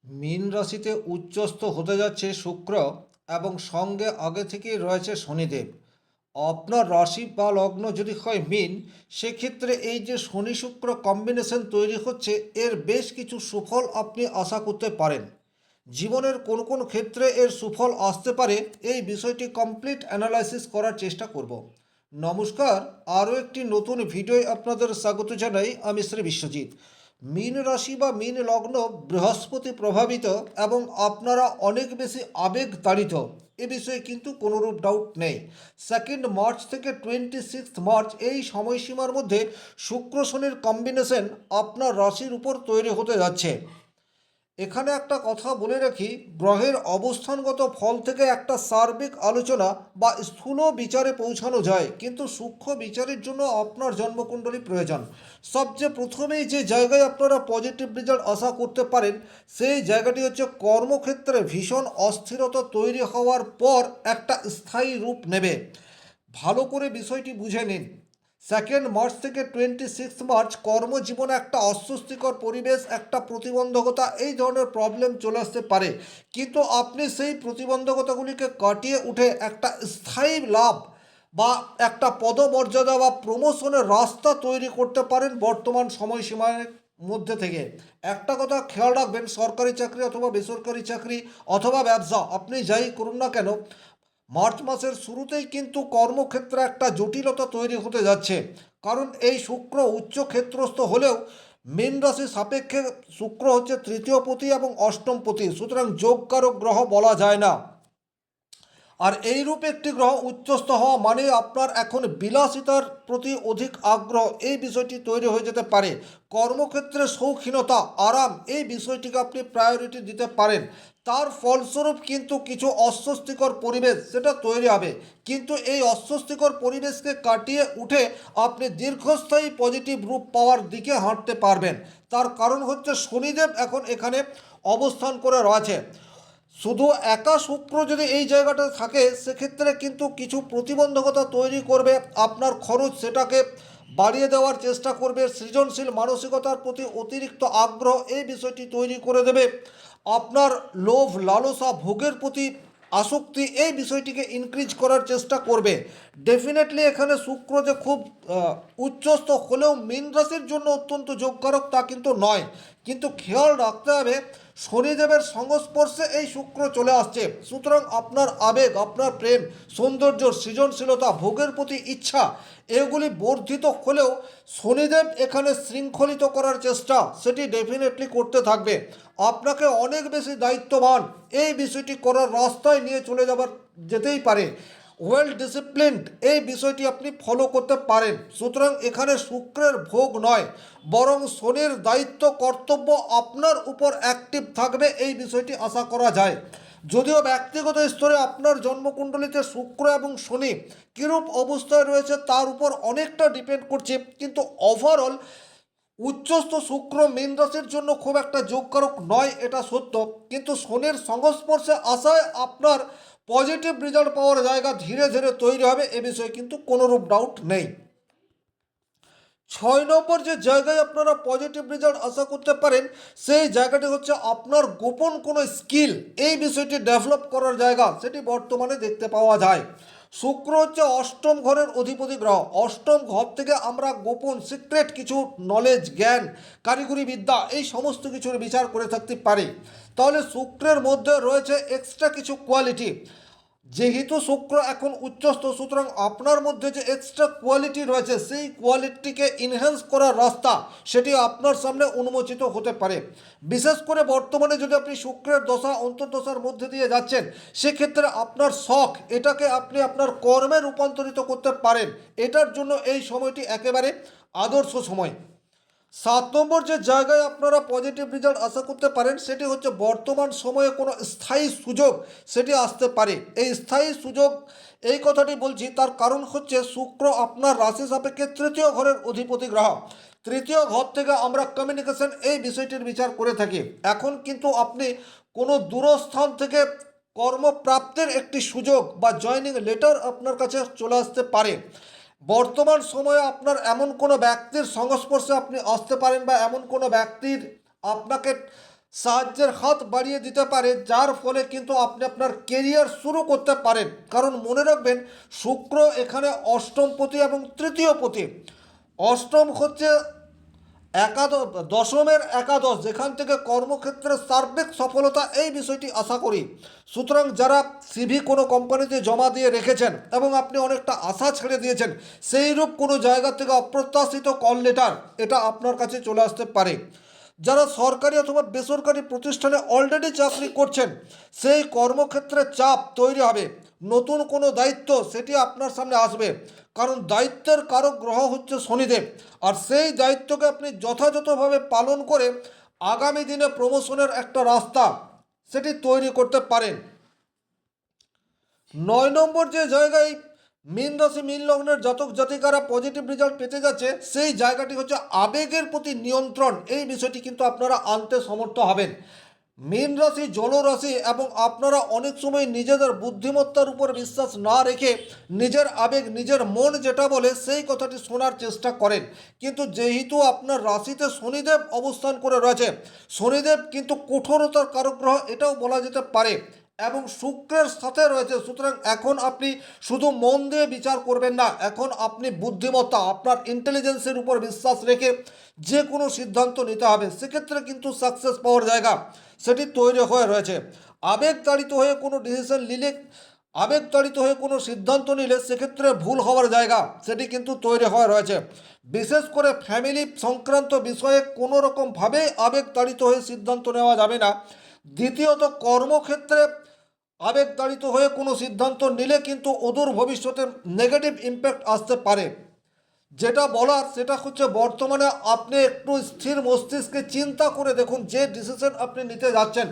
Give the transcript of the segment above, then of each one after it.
মীন রাশিতে উচ্চস্থ হতে যাচ্ছে শুক্র এবং সঙ্গে আগে থেকেই রয়েছে শনিদেব। আপনার রাশি বা লগ্ন যদি হয় মীন, সেক্ষেত্রে এই যে শনি শুক্র কম্বিনেশন তৈরি হচ্ছে, এর বেশ কিছু সুফল আপনি আশা করতে পারেন। জীবনের কোন কোন ক্ষেত্রে এর সুফল আসতে পারে, এই বিষয়টি কমপ্লিট অ্যানালাইসিস করার চেষ্টা করব। নমস্কার, আরও একটি নতুন ভিডিওয় আপনাদের স্বাগত জানাই। আমি শ্রী বিশ্বজিৎ। মীন রাশি বা মীন লগ্ন বৃহস্পতি প্রভাবিত এবং আপনারা অনেক বেশি আবেগ তাড়িত, এ বিষয়ে কিন্তু কোনোরূপ ডাউট নেই। 2 মার্চ থেকে 26 মার্চ এই সময়সীমার মধ্যে শুক্র শনির কম্বিনেশন আপনার রাশির উপর তৈরি হতে যাচ্ছে। এখানে একটা কথা বলে রাখি, গ্রহের অবস্থানগত ফল থেকে একটা সার্বিক আলোচনা বা স্থূল বিচারে পৌঁছানো যায়, কিন্তু সূক্ষ্ম বিচারের জন্য আপনার জন্মকুণ্ডলী প্রয়োজন। সবচেয়ে প্রথমেই যে জায়গায় আপনারা পজিটিভ রেজাল্ট আশা করতে পারেন, সেই জায়গাটি হচ্ছে কর্মক্ষেত্রে ভীষণ অস্থিরতা তৈরি হওয়ার পর একটা স্থায়ী রূপ নেবে। ভালো করে বিষয়টি বুঝে নিন। 2 মার্চ থেকে 26 মার্চ কর্মজীবনে একটা অস্বস্তিকর পরিবেশ, একটা প্রতিবন্ধকতা, এই ধরনের প্রবলেম চলে আসতে পারে, কিন্তু আপনি সেই প্রতিবন্ধকতাগুলিকে কাটিয়ে উঠে একটা স্থায়ী লাভ বা একটা পদমর্যাদা বা প্রমোশনের রাস্তা তৈরি করতে পারেন বর্তমান সময়সীমার মধ্যে থেকে। একটা কথা খেয়াল রাখবেন, সরকারি চাকরি অথবা বেসরকারি চাকরি অথবা ব্যবসা, আপনি যাই করুন না কেন, মার্চ মাসের শুরুতেই কিন্তু কর্মক্ষেত্রে একটা জটিলতা তৈরি হতে যাচ্ছে। কারণ এই শুক্র উচ্চ ক্ষেত্রস্থ হলেও মীন রাশি সাপেক্ষে শুক্র হচ্ছে তৃতীয় পতি এবং অষ্টম পতি, সুতরাং যোগকারক গ্রহ বলা যায় না। আর এই রূপে একটি গ্রহ উচ্চস্থ হওয়া মানে আপনার এখন বিলাসিতার প্রতি অধিক আগ্রহ, এই বিষয়টি তৈরি হয়ে যেতে পারে। কর্মক্ষেত্রে শৌখিনতা, আরাম, এই বিষয়টিকে আপনি প্রায়োরিটি দিতে পারেন। তার ফলস্বরূপ কিন্তু কিছু অস্বস্তিকর পরিবেশ সেটা তৈরি হবে, কিন্তু এই অস্বস্তিকর পরিবেশকে কাটিয়ে উঠে আপনি দীর্ঘস্থায়ী পজিটিভ রূপ পাওয়ার দিকে হাঁটতে পারবেন। তার কারণ হচ্ছে শনিদেব এখন এখানে অবস্থান করে রয়েছে। শুধু একা শুক্র যদি এই জায়গাটা থাকে, সেক্ষেত্রে কিন্তু কিছু প্রতিবন্ধকতা তৈরি করবে। আপনার খরচ সেটাকে বাড়িয়ে দেওয়ার চেষ্টা করবে, সৃজনশীল মানসিকতার প্রতি অতিরিক্ত আগ্রহ এই বিষয়টি তৈরি করে দেবে। আপনার লোভ লালসা ভোগের প্রতি আসক্তি এই বিষয়টিকে ইনক্রিজ করার চেষ্টা করবে। ডেফিনেটলি এখানে শুক্র যে খুব উচ্চস্থ হলেও মীন রাশির জন্য অত্যন্ত যোগকারক তা কিন্তু নয়, কিন্তু খেয়াল রাখতে হবে শনিদেবের সংস্পর্শে এই শুক্র চলে আসছে, সুতরাং আপনার আবেগ, আপনার প্রেম, সৌন্দর্য, সৃজনশীলতা, ভোগের প্রতি ইচ্ছা, এগুলি বর্ধিত হলেও শনিদেব এখানে শৃঙ্খলিত করার চেষ্টা সেটি ডেফিনেটলি করতে থাকবে। আপনাকে অনেক বেশি দায়িত্ববান এই বিষয়টি করার রাস্তায় নিয়ে চলে যাবার যেতেই পারে। ওয়েল ডিসিপ্লিনড এই বিষয়টি আপনি ফলো করতে পারেন। সুতরাং এখানে শুক্রের ভোগ নয়, বরং শনির দায়িত্ব কর্তব্য আপনার উপর অ্যাক্টিভ থাকবে, এই বিষয়টি আশা করা যায়। যদিও ব্যক্তিগত স্তরে আপনার জন্মকুণ্ডলিতে শুক্র এবং শনি কীরূপ অবস্থায় রয়েছে তার উপর অনেকটা ডিপেন্ড করছে, কিন্তু ওভারঅল উচ্চস্থ শুক্র মীন রাশির জন্য খুব একটা যোগকারক নয়, এটা সত্য, কিন্তু শনির সংস্পর্শে আসায় আপনার পজিটিভ রেজাল্ট পাওয়ার জায়গা ধীরে ধীরে তৈরি হবে, এ বিষয়ে কিন্তু কোনোরূপ ডাউট নেই। 6 নম্বর যে জায়গায় আপনারা পজিটিভ রেজাল্ট আশা করতে পারেন, সেই জায়গাটি হচ্ছে আপনার গোপন কোনো স্কিল, এই বিষয়টি ডেভেলপ করার জায়গা সেটি বর্তমানে দেখতে পাওয়া যায়। শুক্র হচ্ছে অষ্টম ঘরের অধিপতি গ্রহ। অষ্টম ঘর থেকে আমরা গোপন সিক্রেট কিছু নলেজ, জ্ঞান, কারিগরি বিদ্যা এই সমস্ত কিছুর বিচার করে থাকতে পারি। তাহলে শুক্রের মধ্যে রয়েছে এক্সট্রা কিছু কোয়ালিটি। যেহেতু শুক্র এখন উচ্চস্থ, সুতরাং আপনার মধ্যে যে এক্সট্রা কোয়ালিটি রয়েছে সেই কোয়ালিটিকে ইনহ্যান্স করার রাস্তা সেটি আপনার সামনে উন্মোচিত হতে পারে। বিশেষ করে বর্তমানে যদি আপনি শুক্রের দশা অন্তর্দশার মধ্যে দিয়ে যাচ্ছেন, সেক্ষেত্রে আপনার শখ এটাকে আপনি আপনার কর্মে রূপান্তরিত করতে পারেন। এটার জন্য এই সময়টি একেবারে আদর্শ সময়। 7 নম্বর যে জায়গায় আপনারা পজিটিভ রেজাল্ট আশা করতে পারেন, সেটি হচ্ছে বর্তমান সময়ে কোনো স্থায়ী সুযোগ সেটি আসতে পারে। এই স্থায়ী সুযোগ এই কথাটি বলছি, তার কারণ হচ্ছে শুক্র আপনার রাশি সাপেক্ষে তৃতীয় ঘরের অধিপতি গ্রহ। তৃতীয় ঘর থেকে আমরা কমিউনিকেশন এই বিষয়টির বিচার করে থাকি। এখন কিন্তু আপনি কোনো দূরস্থান থেকে কর্মপ্রাপ্তির একটি সুযোগ বা জয়নিং লেটার আপনার কাছে চলে আসতে পারে। বর্তমান সময়ে আপনার এমন কোনো ব্যক্তির সংস্পর্শে আপনি আসতে পারেন বা এমন কোনো ব্যক্তির আপনাকে সাহায্যের হাত বাড়িয়ে দিতে পারে, যার ফলে কিন্তু আপনি আপনার কেরিয়ার শুরু করতে পারেন। কারণ মনে রাখবেন, শুক্র এখানে অষ্টমপতি এবং তৃতীয়পতি। অষ্টম হচ্ছে একাদশ, দশমের একাদশ, যেখান থেকে কর্মক্ষেত্রে সার্বিক সফলতা, এই বিষয়টি আশা করি। সুতরাং যারা সিভি কোনো কোম্পানিতে জমা দিয়ে রেখেছেন এবং আপনি অনেকটা আশা ছেড়ে দিয়েছেন, সেইরূপ কোনো জায়গা থেকে অপ্রত্যাশিত কল লেটার এটা আপনার কাছে চলে আসতে পারে। যারা সরকারি অথবা বেসরকারি প্রতিষ্ঠানে অলরেডি চাকরি করছেন, সেই কর্মক্ষেত্রে চাপ তৈরি হবে। নতুন কোনো দায়িত্ব সেটি আপনার সামনে আসবে, কারণ দায়িত্বের কারক গ্রহ হচ্ছে শনিদেব। আর সেই দায়িত্বকে আপনি যথাযথভাবে পালন করে আগামী দিনে প্রমোশনের একটা রাস্তা সেটি তৈরি করতে পারেন। 9 নম্বর যে জায়গায় মীন রাশি মীন লগ্নের জাতক জাতিকারা পজিটিভ রেজাল্ট পেতে যাচ্ছে, সেই জায়গাটি হচ্ছে আবেগের প্রতি নিয়ন্ত্রণ। এই বিষয়টি কিন্তু আপনারা আনতে সমর্থ হবেন। মীন রাশি জলরাশি এবং আপনারা অনেক সময় নিজেদের বুদ্ধিমত্তার উপর বিশ্বাস না রেখে নিজের আবেগ, নিজের মন যেটা বলে সেই কথাটি শোনার চেষ্টা করেন। কিন্তু যেহেতু আপনার রাশিতে শনিদেব অবস্থান করে রয়েছে, শনিদেব কিন্তু কঠোরতার কারক গ্রহ এটাও বলা যেতে পারে, এবং শুক্রের সাথে রয়েছে। সুতরাং এখন আপনি শুধু মন দিয়ে বিচার করবেন না, এখন আপনি বুদ্ধিমত্তা, আপনার ইন্টেলিজেন্সের উপর বিশ্বাস রেখে যে কোনো সিদ্ধান্ত নিতে হবে। সেক্ষেত্রে কিন্তু সাকসেস পাওয়ার জায়গা সেটি তৈরি হয়ে রয়েছে। আবেগতাড়িত হয়ে কোনো ডিসিশন নিলে, আবেগতাড়িত হয়ে কোনো সিদ্ধান্ত নিলে সেক্ষেত্রে ভুল হওয়ার জায়গা সেটি কিন্তু তৈরি হয়ে রয়েছে। বিশেষ করে ফ্যামিলি সংক্রান্ত বিষয়ে কোনো রকমভাবেই আবেগতাড়িত হয়ে সিদ্ধান্ত নেওয়া যাবে না। দ্বিতীয়ত, কর্মক্ষেত্রে আবেগতাড়িত হয়ে কোনো সিদ্ধান্ত নিলে কিন্তু অদূর ভবিষ্যতে নেগেটিভ ইম্প্যাক্ট আসতে পারে। যেটা বলার সেটা হচ্ছে, বর্তমানে আপনি একটু স্থির মস্তিষ্কে চিন্তা করে দেখুন, যে ডিসিশন আপনি নিতে যাচ্ছেন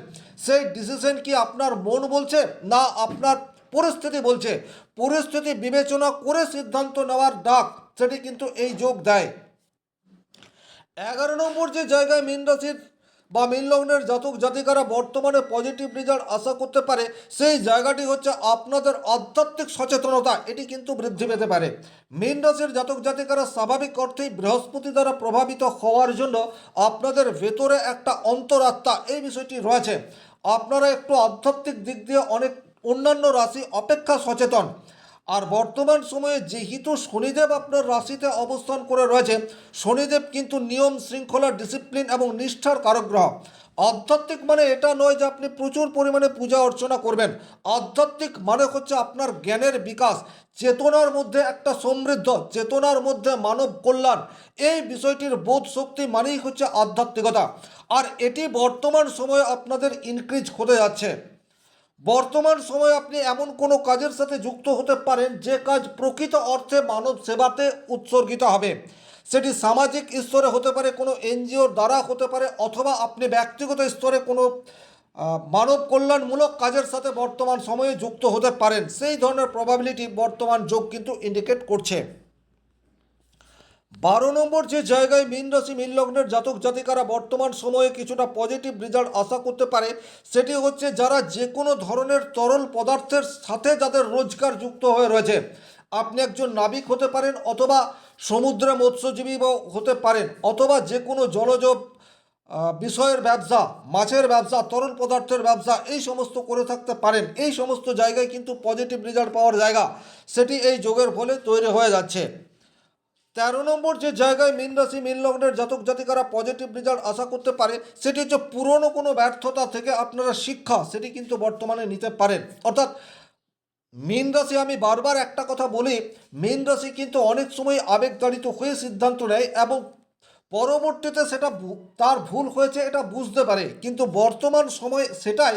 সেই ডিসিশন কি আপনার মন বলছে না আপনার পরিস্থিতি বলছে। পরিস্থিতি বিবেচনা করে সিদ্ধান্ত নেওয়ার ডাক সেটি কিন্তু এই যোগ দেয়। 11 নম্বর যে জায়গায় মীন রাশির বা মীন লগ্নের জাতক জাতিকারা বর্তমানে পজিটিভ রেজাল্ট আশা করতে পারে, সেই জায়গাটি হচ্ছে আপনাদের আধ্যাত্মিক সচেতনতা, এটি কিন্তু বৃদ্ধি পেতে পারে। মীন রাশির জাতক জাতিকারা স্বাভাবিক অর্থেই বৃহস্পতি দ্বারা প্রভাবিত হওয়ার জন্য আপনাদের ভেতরে একটা অন্তরাত্মা, এই বিষয়টি রয়েছে। আপনারা একটু আধ্যাত্মিক দিক দিয়ে অনেক অন্যান্য রাশি অপেক্ষা সচেতন। আর বর্তমান সময়ে যেহেতু শনিদেব আপনার রাশিতে অবস্থান করে রয়েছে, শনিদেব কিন্তু নিয়ম শৃঙ্খলা, ডিসিপ্লিন এবং নিষ্ঠার কারক গ্রহ। আধ্যাত্মিক মানে এটা নয় যে আপনি প্রচুর পরিমাণে পূজা অর্চনা করবেন। আধ্যাত্মিক মানে হচ্ছে আপনার জ্ঞানের বিকাশ, চেতনার মধ্যে একটা সমৃদ্ধ, চেতনার মধ্যে মানব কল্যাণ, এই বিষয়টির বোধ শক্তি মানেই হচ্ছে আধ্যাত্মিকতা। আর এটি বর্তমান সময়ে আপনাদের ইনক্রিজ হতে যাচ্ছে। বর্তমান সময়ে আপনি এমন কোনো কাজের সাথে যুক্ত হতে পারেন যে কাজ প্রকৃত অর্থে মানব সেবাতে উৎসর্গিত হবে। সেটি সামাজিক স্তরে হতে পারে, কোনো এনজিওর দ্বারা হতে পারে, অথবা আপনি ব্যক্তিগত স্তরে কোনো মানব কল্যাণমূলক কাজের সাথে বর্তমান সময়ে যুক্ত হতে পারেন। সেই ধরনের প্রবাবিলিটি বর্তমান যোগ কিন্তু ইন্ডিকেট করছে। 12 নম্বর যে জায়গায় মীন রাশি মীন লগ্নের জাতক জাতিকারা বর্তমান সময়ে কিছুটা পজিটিভ রেজাল্ট আশা করতে পারে, সেটি হচ্ছে যারা যে কোনো ধরনের তরল পদার্থের সাথে যাদের রোজগার যুক্ত হয়ে রয়েছে। আপনি একজন নাবিক হতে পারেন, অথবা সমুদ্রে মৎস্যজীবী হতে পারেন, অথবা যে কোনো জলজ বিষয়ের ব্যবসা, মাছের ব্যবসা, তরল পদার্থের ব্যবসা, এই সমস্ত করে থাকতে পারেন। এই সমস্ত জায়গায় কিন্তু পজিটিভ রেজাল্ট পাওয়ার জায়গা সেটি এই যোগের ফলে তৈরি হয়ে যাচ্ছে। 13 নম্বর যে জায়গায় মীন রাশি মীন লগ্নের জাতক জাতিকারা পজিটিভ রেজাল্ট আশা করতে পারে, সেটি হচ্ছে পুরনো কোনো ব্যর্থতা থেকে আপনারা শিক্ষা সেটি কিন্তু বর্তমানে নিতে পারেন। অর্থাৎ মীন রাশি, আমি বারবার একটা কথা বলি, মীন রাশি কিন্তু অনেক সময় আবেগতাড়িত হয়ে সিদ্ধান্ত নেয় এবং পরবর্তীতে সেটা তার ভুল হয়েছে এটা বুঝতে পারে, কিন্তু বর্তমান সময় সেটাই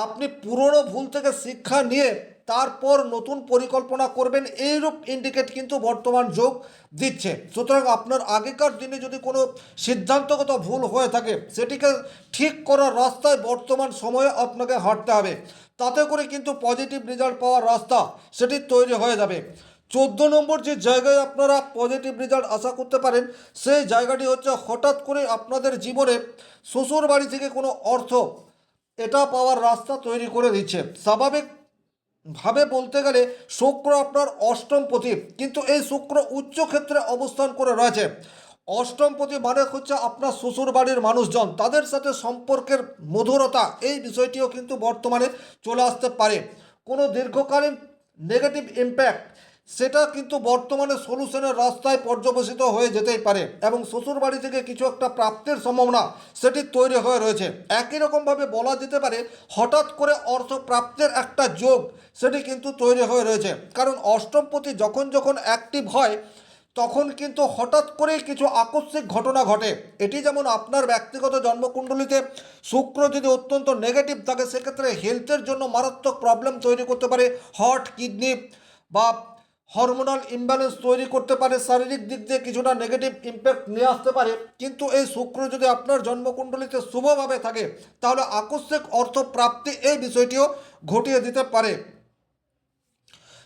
আপনি পুরনো ভুল থেকে শিক্ষা নিয়ে তারপর নতুন পরিকল্পনা করবেন, এইরূপ ইন্ডিকেট কিন্তু বর্তমান যোগ দিচ্ছে। সুতরাং আপনার আগেকার দিনে যদি কোনো সিদ্ধান্তগত ভুল হয়ে থাকে, সেটিকে ঠিক করার রাস্তায় বর্তমান সময়ে আপনাকে হাঁটতে হবে। তাতে করে কিন্তু পজিটিভ রেজাল্ট পাওয়ার রাস্তা সেটি তৈরি হয়ে যাবে। 14 নম্বর যে জায়গায় আপনারা পজিটিভ রেজাল্ট আশা করতে পারেন, সেই জায়গাটি হচ্ছে হঠাৎ করে আপনাদের জীবনে শ্বশুর বাড়ি থেকে কোনো অর্থ এটা পাওয়ার রাস্তা তৈরি করে দিচ্ছে। স্বাভাবিকভাবে বলতে গেলে শুক্র আপনার অষ্টমপতি, কিন্তু এই শুক্র উচ্চ ক্ষেত্রে অবস্থান করে রয়েছে। অষ্টমপতি মানে হচ্ছে আপনার শ্বশুর বাড়ির মানুষজন, তাদের সাথে সম্পর্কের মধুরতা, এই বিষয়টিও কিন্তু বর্তমানে চলে আসতে পারে। কোনো দীর্ঘকালীন নেগেটিভ ইম্প্যাক্ট সেটা কিন্তু বর্তমানে সলিউশনের রাস্তায় পর্যবেসিত হয়ে যেতেই পারে, এবং শ্বশুর বাড়ি থেকে কিছু একটা প্রাপ্তির সম্ভাবনা সেটি তৈরি হয়ে রয়েছে। একই রকমভাবে বলা যেতে পারে হঠাৎ করে অর্থ প্রাপ্তির একটা যোগ সেটি কিন্তু তৈরি হয়ে রয়েছে, কারণ অষ্টমপতি যখন যখন অ্যাক্টিভ হয় তখন কিন্তু হঠাৎ করেই কিছু আকস্মিক ঘটনা ঘটে। এটি যেমন আপনার ব্যক্তিগত জন্মকুণ্ডলিতে শুক্র যদি অত্যন্ত নেগেটিভ থাকে, সেক্ষেত্রে হেলথের জন্য মারাত্মক প্রবলেম তৈরি করতে পারে, হার্ট, কিডনি বা হরমোনাল ইমব্যালেন্স তৈরি করতে পারে, শারীরিক দিক দিয়ে কিছুটা নেগেটিভ ইম্প্যাক্ট নিয়ে আসতে পারে। কিন্তু এই শুক্র যদি আপনার জন্মকুণ্ডলিতে শুভভাবে থাকে, তাহলে আকস্মিক অর্থ প্রাপ্তি এই বিষয়টিও ঘটিয়ে দিতে পারে।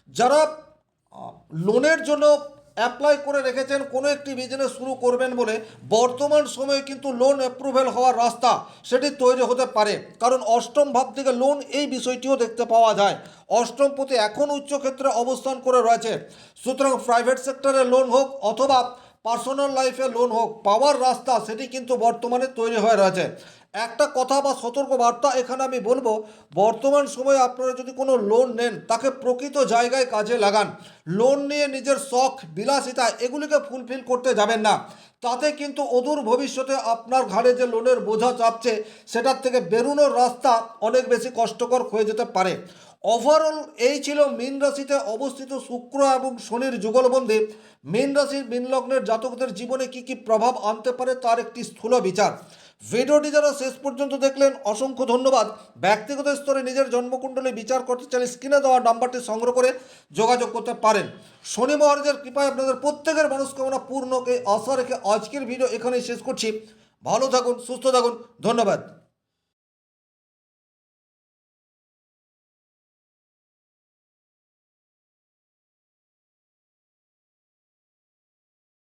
যারা লোনের জন্য অ্যাপ্লাই করে রেখেছেন কোনো একটি বিজনেস শুরু করবেন বলে, বর্তমান সময়ে কিন্তু লোন অ্যাপ্রুভেল হওয়ার রাস্তা সেটি তৈরি হতে পারে, কারণ অষ্টম ভাব থেকে লোন এই বিষয়টিও দেখতে পাওয়া যায়। অষ্টমপতি এখন উচ্চক্ষেত্রে অবস্থান করে রয়েছে, সুতরাং প্রাইভেট সেক্টরে লোন হোক অথবা পার্সোনাল লাইফে লোন হোক, পাওয়ার রাস্তা সেটি কিন্তু বর্তমানে তৈরি হয়ে রয়েছে। একটা কথা বা সতর্ক বার্তা এখানে আমি বলবো, বর্তমান সময়ে আপনারা যদি কোনো লোন নেন তাকে প্রকৃত জায়গায় কাজে লাগান। লোন নিয়ে নিজের শখ, বিলাসিতা এগুলিকে ফুলফিল করতে যাবেন না, তাতে কিন্তু অদূর ভবিষ্যতে আপনার ঘাড়ে যে লোনের বোঝা চাপছে সেটার থেকে বেরোনোর রাস্তা অনেক বেশি কষ্টকর হয়ে যেতে পারে। ওভারঅল এই ছিল মীন রাশিতে অবস্থিত শুক্র এবং শনির যুগলবন্ধী মীন রাশির মীন লগ্নের জাতকদের জীবনে কি কি প্রভাব আনতে পারে তার একটি স্থূল বিচার। ভিডিওটি যারা শেষ পর্যন্ত দেখলেন অসংখ্য ধন্যবাদ। ব্যক্তিগত স্তরে নিজের জন্মকুণ্ডলী বিচার করতে চাইলে স্ক্রিনে দেওয়া নাম্বারটি সংগ্রহ করে যোগাযোগ করতে পারেন। শনি মহারাজের কৃপায় আপনাদের প্রত্যেকের মনস্কামনা পূর্ণকে আশা রেখে আজকের ভিডিও এখানেই শেষ করছি। ভালো থাকুন, সুস্থ থাকুন, ধন্যবাদ।